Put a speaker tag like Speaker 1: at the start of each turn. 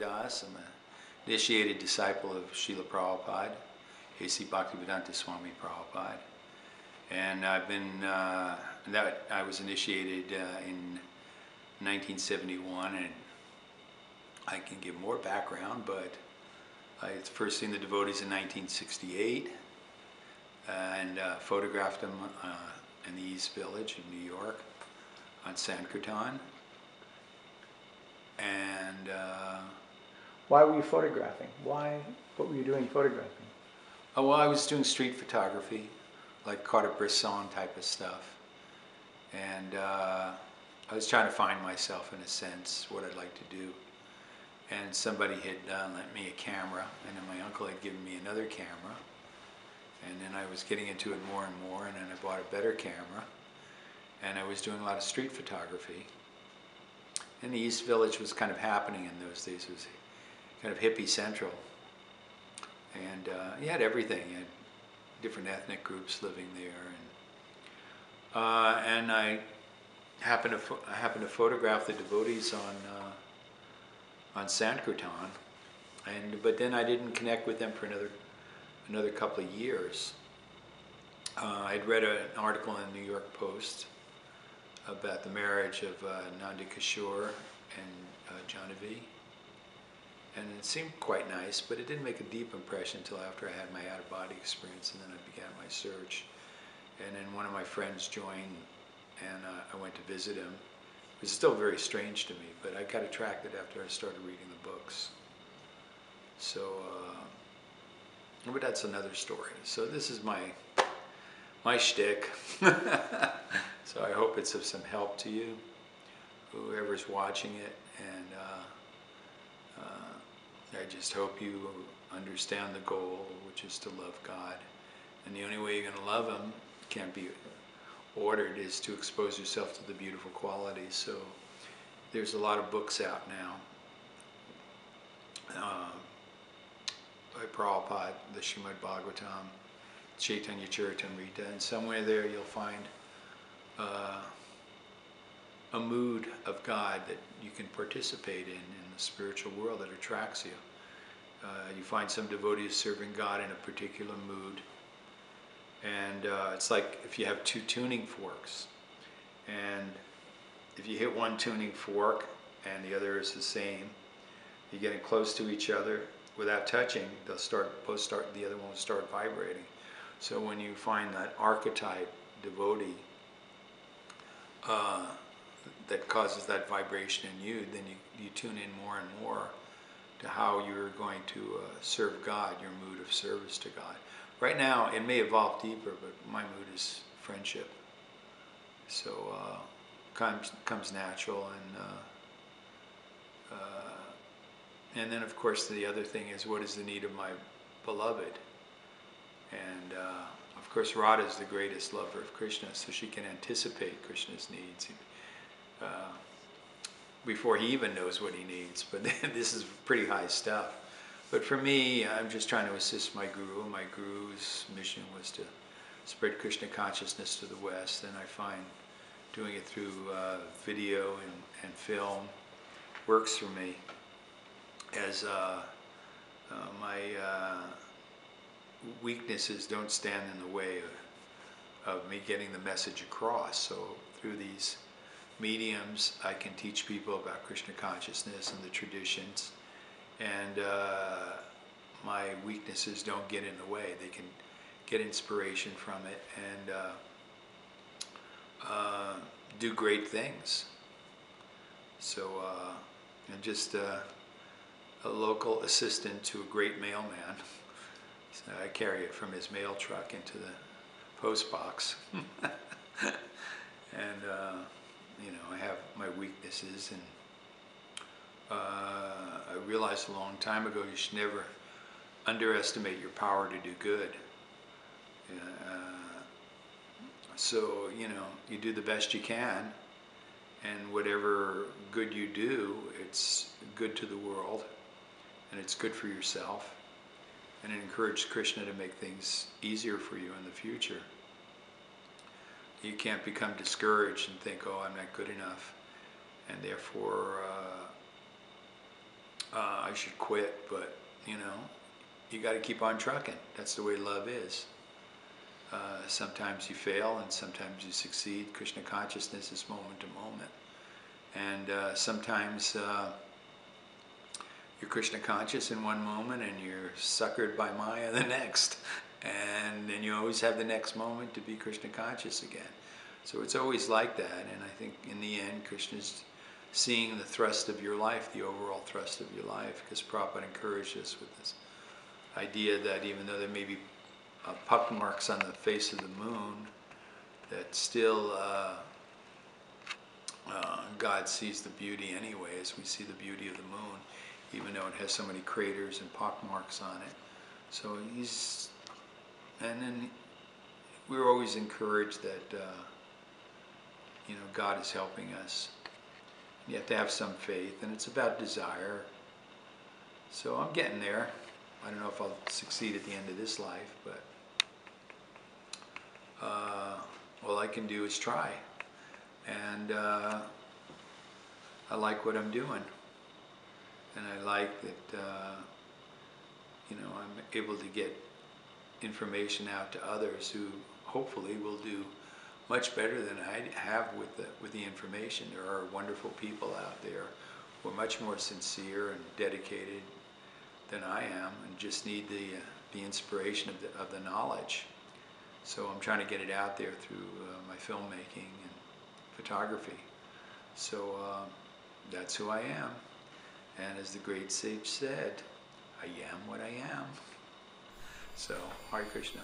Speaker 1: Das. I'm an initiated disciple of Srila Prabhupada, A.C. Bhaktivedanta Swami Prabhupada. And I've been, I was initiated in 1971, and I can give more background, but I first seen the devotees in 1968 and photographed them in the East Village of New York on Sankirtan. And
Speaker 2: why were you photographing? Why? What were you doing photographing?
Speaker 1: Oh, well, I was doing street photography, like Cartier-Bresson type of stuff. And I was trying to find myself, in a sense, what I'd like to do. And somebody had lent me a camera, and then my uncle had given me another camera. And then I was getting into it more and more, and then I bought a better camera. And I was doing a lot of street photography. And the East Village was kind of happening in those days. It was kind of hippie central. And you had everything. You had different ethnic groups living there. And I happened to photograph the devotees on Sankirtan. But then I didn't connect with them for another couple of years. I'd read an article in the New York Post about the marriage of Nanda Kishore and Janavi. And it seemed quite nice, but it didn't make a deep impression until after I had my out-of-body experience, and then I began my search. And then one of my friends joined, and I went to visit him. It was still very strange to me, but I got attracted after I started reading the books. So, but that's another story. So this is my shtick. So I hope it's of some help to you, whoever's watching it, and I just hope you understand the goal, which is to love God. And the only way you're going to love Him, can't be ordered, is to expose yourself to the beautiful qualities. So there's a lot of books out now by Prabhupada, the Srimad Bhagavatam, Chaitanya Charitamrita, and somewhere there you'll find a mood of God that you can participate in the spiritual world that attracts you. You find some devotees serving God in a particular mood, and it's like if you have two tuning forks, and if you hit one tuning fork and the other is the same, you're getting close to each other without touching, the other one will start vibrating. So when you find that archetype devotee that causes that vibration in you, then you tune in more and more to how you're going to serve God, your mood of service to God. Right now, it may evolve deeper, but my mood is friendship. So comes natural, and then of course the other thing is, what is the need of my beloved? And of course Radha is the greatest lover of Krishna, so she can anticipate Krishna's needs before he even knows what he needs. But this is pretty high stuff. But for me, I'm just trying to assist my guru. My guru's mission was to spread Krishna consciousness to the West, and I find doing it through video and film works for me, as my weaknesses don't stand in the way of me getting the message across. So through these mediums, I can teach people about Krishna consciousness and the traditions, and my weaknesses don't get in the way. They can get inspiration from it and do great things. So I'm just a local assistant to a great mailman. So I carry it from his mail truck into the post box. And you know, I have my weaknesses, and I realized a long time ago you should never underestimate your power to do good. So, you know, you do the best you can, and whatever good you do, it's good to the world, and it's good for yourself, and it encourages Krishna to make things easier for you in the future. You can't become discouraged and think, oh, I'm not good enough, and therefore I should quit, but you know, you got to keep on trucking. That's the way love is. Sometimes you fail and sometimes you succeed. Krishna consciousness is moment to moment. And sometimes you're Krishna conscious in one moment and you're suckered by Maya the next. And then you always have the next moment to be Krishna conscious again. So it's always like that. And I think in the end, Krishna's seeing the thrust of your life, the overall thrust of your life, because Prabhupada encouraged us with this idea that even though there may be pock marks on the face of the moon, that still God sees the beauty anyway, as we see the beauty of the moon, even though it has so many craters and pock marks on it. So and then we're always encouraged that you know, God is helping us. You have to have some faith, and it's about desire. So I'm getting there. I don't know if I'll succeed at the end of this life, but all I can do is try. And I like what I'm doing. And I like that, you know, I'm able to get information out to others who hopefully will do much better than I have with the information. There are wonderful people out there who are much more sincere and dedicated than I am, and just need the inspiration of the knowledge. So I'm trying to get it out there through my filmmaking and photography. So that's who I am. And as the great sage said, I am what I am. So, Hare Krishna.